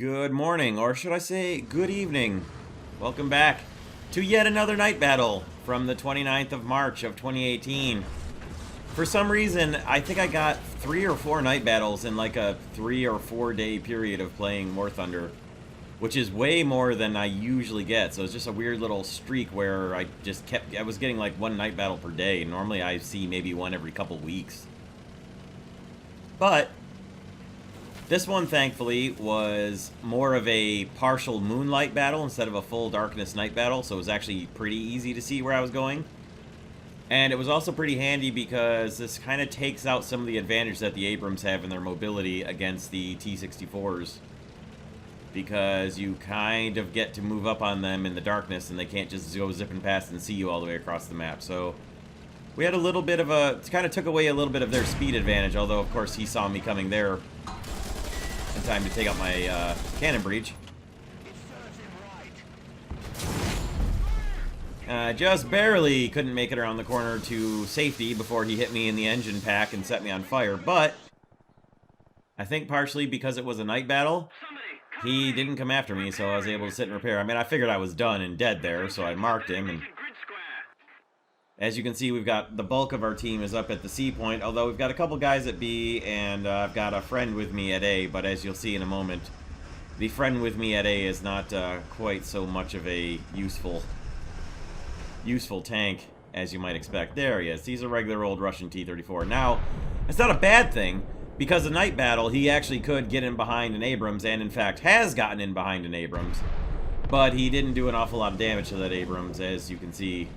Good morning, or should I say good evening. Welcome back to yet another night battle from the 29th of March of 2018. For some reason, I think I got 3 or 4 night battles in like a 3 or 4 day period of playing War Thunder, which is way more than I usually get. So it's just a weird little streak where I was getting like 1 night battle per day. Normally I see maybe 1 every couple weeks. But this one, thankfully, was more of a partial moonlight battle instead of a full darkness night battle, so it was actually pretty easy to see where I was going. And it was also pretty handy because this kind of takes out some of the advantage that the Abrams have in their mobility against the T-64s. Because you kind of get to move up on them in the darkness and they can't just go zipping past and see you all the way across the map. So we had a little bit of a... kind of took away a little bit of their speed advantage, although, of course, he saw me coming there in time to take out my cannon breach. Just barely couldn't make it around the corner to safety before he hit me in the engine pack and set me on fire, but I think partially because it was a night battle, he didn't come after me, so I was able to sit and repair. I mean, I figured I was done and dead there, so I marked him, and as you can see, we've got the bulk of our team is up at the C point, although we've got a couple guys at B, and I've got a friend with me at A, but as you'll see in a moment, the friend with me at A is not quite so much of a useful tank as you might expect. There he is. He's a regular old Russian T-34. Now, it's not a bad thing, because the night battle, he actually could get in behind an Abrams, and in fact has gotten in behind an Abrams, but he didn't do an awful lot of damage to that Abrams, as you can see.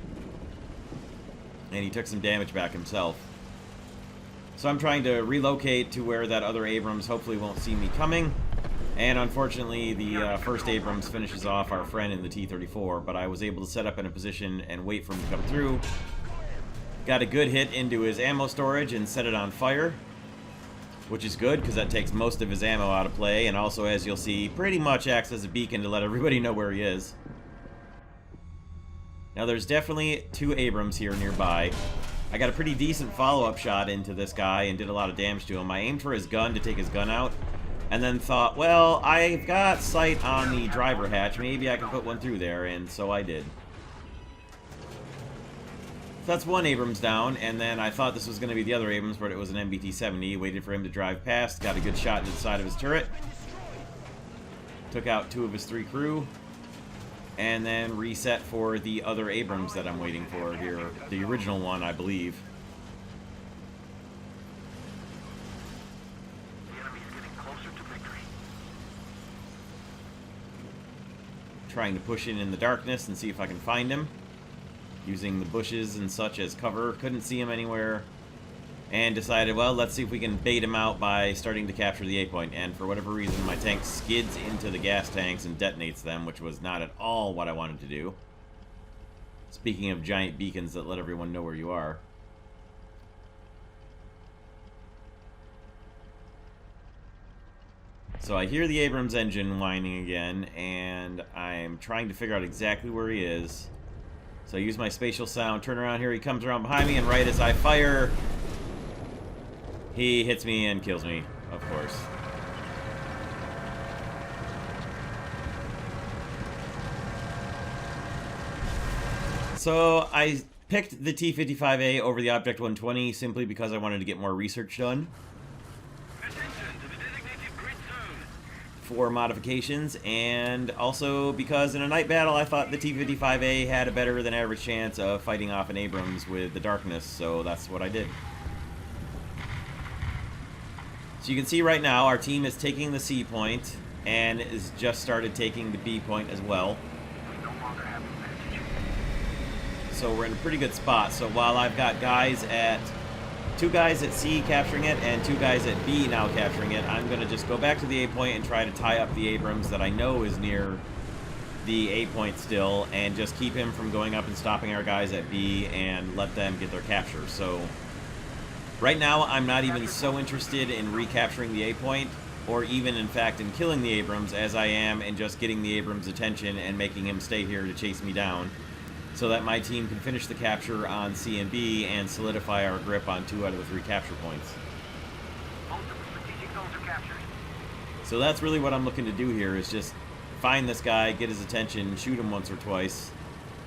And he took some damage back himself. So I'm trying to relocate to where that other Abrams hopefully won't see me coming. And unfortunately, the first Abrams finishes off our friend in the T-34, but I was able to set up in a position and wait for him to come through. Got a good hit into his ammo storage and set it on fire, which is good because that takes most of his ammo out of play, and also, as you'll see, pretty much acts as a beacon to let everybody know where he is. Now, there's definitely 2 Abrams here nearby. I got a pretty decent follow-up shot into this guy and did a lot of damage to him. I aimed for his gun to take his gun out, and then thought, well, I've got sight on the driver hatch. Maybe I can put one through there, and so I did. So that's 1 Abrams down, and then I thought this was going to be the other Abrams, but it was an MBT-70. Waited for him to drive past, got a good shot into the side of his turret. Took out 2 of his 3 crew. And then reset for the other Abrams that I'm waiting for here. The original one, I believe. The enemy's getting closer to victory. Trying to push in the darkness and see if I can find him. Using the bushes and such as cover. Couldn't see him anywhere. And decided, well, let's see if we can bait him out by starting to capture the A point. And for whatever reason, my tank skids into the gas tanks and detonates them, which was not at all what I wanted to do. Speaking of giant beacons that let everyone know where you are. So I hear the Abrams engine whining again, and I'm trying to figure out exactly where he is. So I use my spatial sound, turn around here, he comes around behind me, and right as I fire, he hits me and kills me, of course. So I picked the T-55A over the Object 120 simply because I wanted to get more research done for modifications, and also because in a night battle I thought the T-55A had a better than average chance of fighting off an Abrams with the darkness, so that's what I did. So you can see right now our team is taking the C point and is just started taking the B point as well. So we're in a pretty good spot. So while I've got 2 guys at C capturing it and 2 guys at B now capturing it, I'm going to just go back to the A point and try to tie up the Abrams that I know is near the A point still, and just keep him from going up and stopping our guys at B and let them get their capture. So right now, I'm not even so interested in recapturing the A point, or even, in fact, in killing the Abrams, as I am in just getting the Abrams' attention and making him stay here to chase me down, so that my team can finish the capture on C and B and solidify our grip on 2 out of the 3 capture points. So that's really what I'm looking to do here, is just find this guy, get his attention, shoot him once or twice,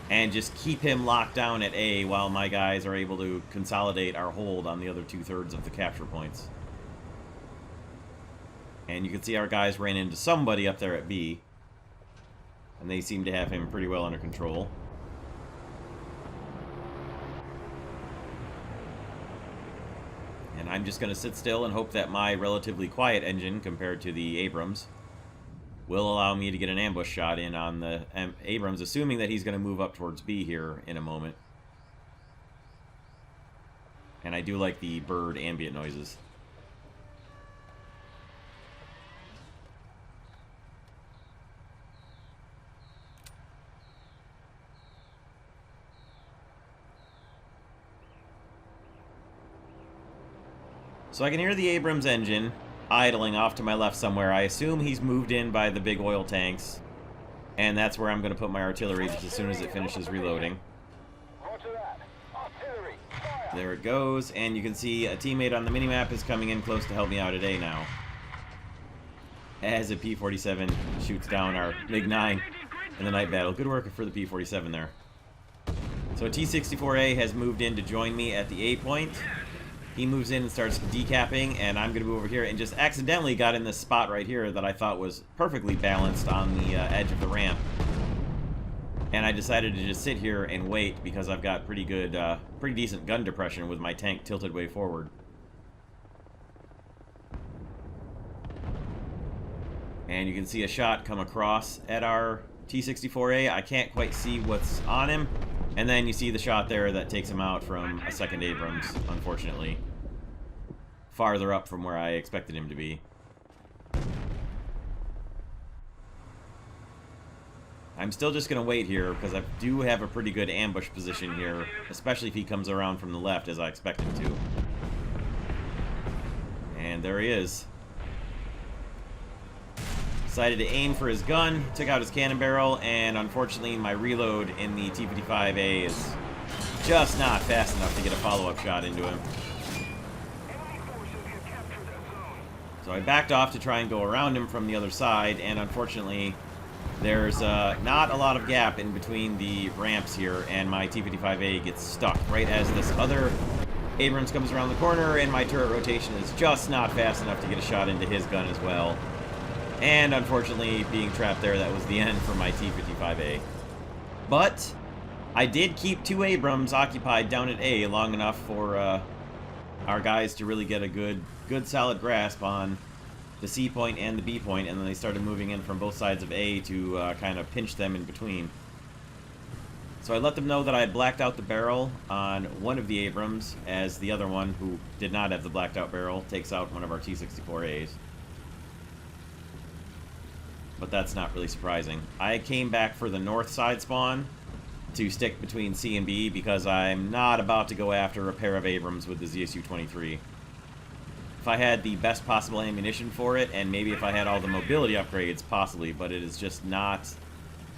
and just keep him locked down at A while my guys are able to consolidate our hold on the other 2/3 of the capture points. And you can see our guys ran into somebody up there at B, and they seem to have him pretty well under control. And I'm just going to sit still and hope that my relatively quiet engine, compared to the Abrams, will allow me to get an ambush shot in on the Abrams, assuming that he's going to move up towards B here in a moment. And I do like the bird ambient noises. So I can hear the Abrams engine idling off to my left somewhere. I assume he's moved in by the big oil tanks, and that's where I'm going to put my artillery just as soon as it finishes reloading. There it goes, and you can see a teammate on the minimap is coming in close to help me out at A now, as a P-47 shoots down our MiG-9 in the night battle. Good work for the P-47 there. So T-64A has moved in to join me at the A point. He moves in and starts decapping, and I'm going to move over here and just accidentally got in this spot right here that I thought was perfectly balanced on the edge of the ramp. And I decided to just sit here and wait because I've got pretty good, pretty decent gun depression with my tank tilted way forward. And you can see a shot come across at our T-64A. I can't quite see what's on him. And then you see the shot there that takes him out from a second Abrams, unfortunately. Farther up from where I expected him to be. I'm still just going to wait here, because I do have a pretty good ambush position here, especially if he comes around from the left, as I expect him to. And there he is. Decided to aim for his gun, took out his cannon barrel, and unfortunately my reload in the T-55A is just not fast enough to get a follow-up shot into him. So I backed off to try and go around him from the other side, and unfortunately there's not a lot of gap in between the ramps here, and my T-55A gets stuck right as this other Abrams comes around the corner, and my turret rotation is just not fast enough to get a shot into his gun as well. And unfortunately, being trapped there, that was the end for my T-55A. But I did keep two Abrams occupied down at A long enough for our guys to really get a good solid grasp on the C point and the B point, and then they started moving in from both sides of A to kind of pinch them in between. So I let them know that I had blacked out the barrel on one of the Abrams, as the other one, who did not have the blacked out barrel, takes out one of our T-64As. But that's not really surprising. I came back for the north side spawn to stick between C and B because I'm not about to go after a pair of Abrams with the ZSU-23. If I had the best possible ammunition for it, and maybe if I had all the mobility upgrades, possibly, but it is just not...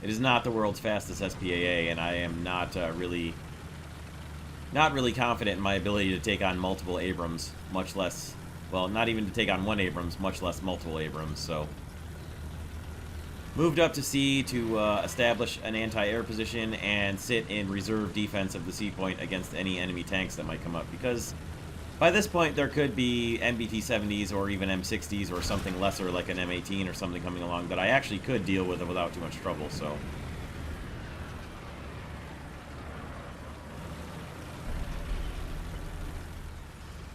It is not the world's fastest SPAA, and I am not really confident in my ability to take on multiple Abrams, much less... Well, not even to take on one Abrams, much less multiple Abrams, so... Moved up to C to establish an anti-air position and sit in reserve defense of the C point against any enemy tanks that might come up, because by this point there could be MBT-70s or even M60s or something lesser like an M18 or something coming along that I actually could deal with without too much trouble, so...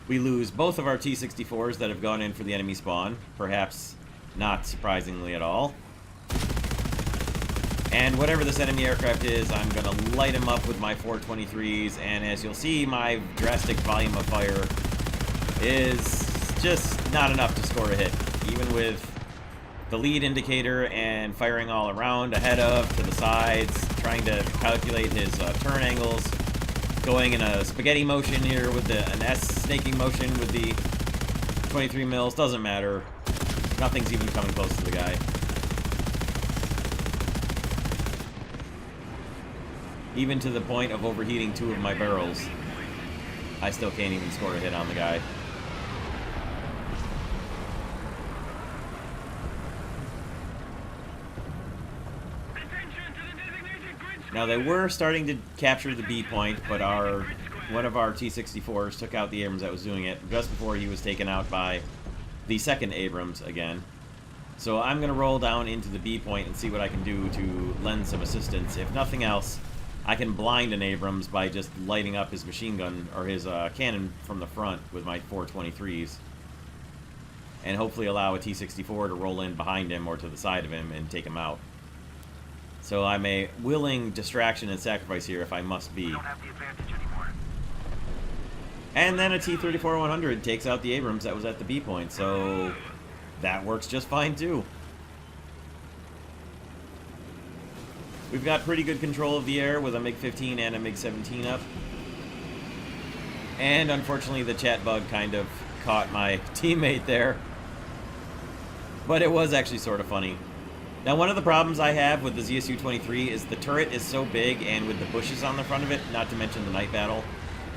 We lose both of our T-64s that have gone in for the enemy spawn, perhaps not surprisingly at all. And whatever this enemy aircraft is, I'm going to light him up with my 423s, and as you'll see, my drastic volume of fire is just not enough to score a hit. Even with the lead indicator and firing all around, ahead of, to the sides, trying to calculate his turn angles, going in a spaghetti motion here with an S snaking motion with the 23 mils, doesn't matter. Nothing's even coming close to the guy. Even to the point of overheating two of my barrels, I still can't even score a hit on the guy. Now, they were starting to capture the B point, but one of our T-64s took out the Abrams that was doing it just before he was taken out by the second Abrams again. So I'm going to roll down into the B point and see what I can do to lend some assistance. If nothing else, I can blind an Abrams by just lighting up his machine gun, or his cannon from the front with my 423s. And hopefully allow a T-64 to roll in behind him or to the side of him and take him out. So I'm a willing distraction and sacrifice here if I must be. We don't have the advantage anymore. And then a T-34-100 takes out the Abrams that was at the B point, so that works just fine too. We've got pretty good control of the air with a MiG-15 and a MiG-17 up. And unfortunately the chat bug kind of caught my teammate there. But it was actually sort of funny. Now, one of the problems I have with the ZSU-23 is the turret is so big, and with the bushes on the front of it, not to mention the night battle,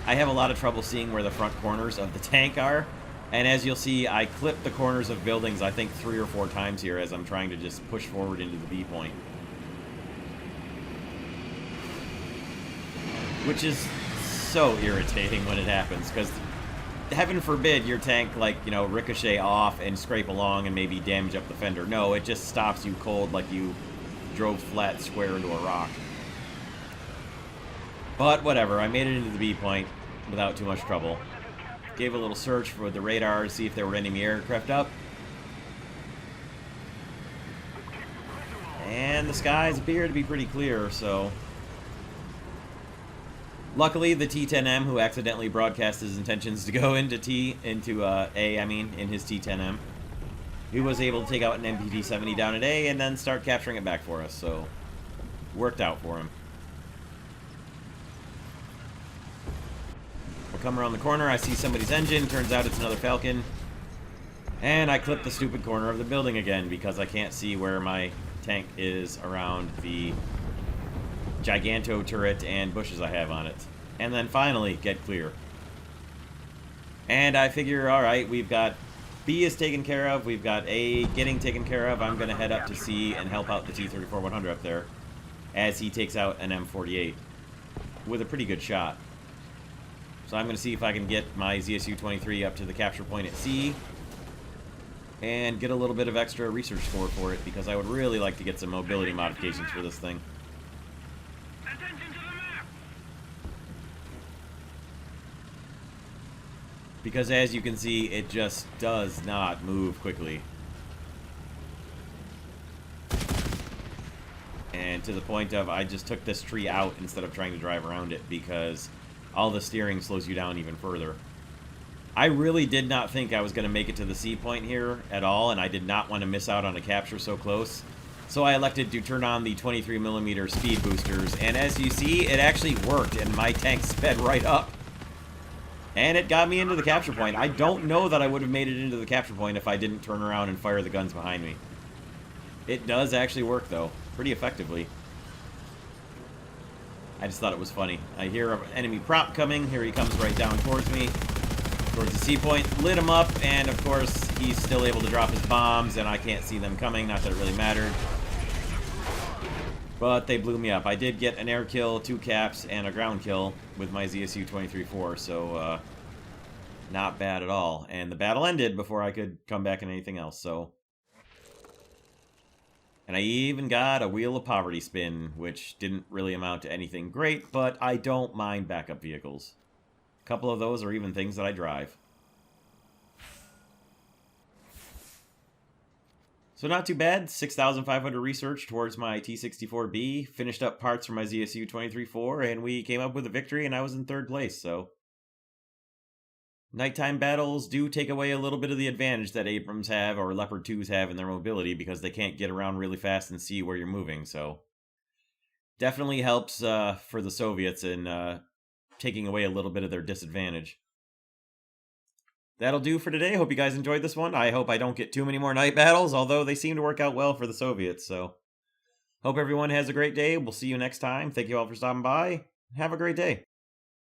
I have a lot of trouble seeing where the front corners of the tank are. And as you'll see, I clip the corners of buildings, I think, 3 or 4 times here as I'm trying to just push forward into the B point. Which is so irritating when it happens, because heaven forbid your tank, like, you know, ricochet off and scrape along and maybe damage up the fender. No, it just stops you cold like you drove flat square into a rock. But whatever, I made it into the B point without too much trouble. Gave a little search for the radar to see if there were enemy aircraft up. And the skies appear to be pretty clear, so... Luckily, the T-10M, who accidentally broadcast his intentions to go into in his T-10M, he was able to take out an MPT-70 down at A and then start capturing it back for us, so worked out for him. We'll come around the corner, I see somebody's engine, turns out it's another Falcon, and I clip the stupid corner of the building again because I can't see where my tank is around the Giganto turret and bushes I have on it. And then finally get clear. And I figure, alright, we've got B is taken care of, we've got A getting taken care of. I'm going to head up to C and help out the T-34-100 up there as he takes out an M48 with a pretty good shot. So I'm going to see if I can get my ZSU-23 up to the capture point at C and get a little bit of extra research score for it, because I would really like to get some mobility modifications for this thing. Because as you can see, it just does not move quickly. And to the point of, I just took this tree out instead of trying to drive around it, because all the steering slows you down even further. I really did not think I was going to make it to the C point here at all, and I did not want to miss out on a capture so close. So I elected to turn on the 23mm speed boosters, and as you see, it actually worked, and my tank sped right up. And it got me into the capture point. I don't know that I would have made it into the capture point if I didn't turn around and fire the guns behind me. It does actually work, though, pretty effectively. I just thought it was funny. I hear an enemy prop coming. Here he comes right down towards me, towards the C point. Lit him up, and of course, he's still able to drop his bombs, and I can't see them coming. Not that it really mattered. But they blew me up. I did get an air kill, 2 caps, and a ground kill with my ZSU-23-4, so not bad at all. And the battle ended before I could come back in anything else, so... And I even got a Wheel of Poverty spin, which didn't really amount to anything great, but I don't mind backup vehicles. A couple of those are even things that I drive. So not too bad, 6,500 research towards my T-64B, finished up parts for my ZSU-23-4, and we came up with a victory, and I was in 3rd place, so... Nighttime battles do take away a little bit of the advantage that Abrams have, or Leopard 2s have in their mobility, because they can't get around really fast and see where you're moving, so... Definitely helps for the Soviets in taking away a little bit of their disadvantage. That'll do for today. Hope you guys enjoyed this one. I hope I don't get too many more night battles, although they seem to work out well for the Soviets, so... Hope everyone has a great day. We'll see you next time. Thank you all for stopping by. Have a great day.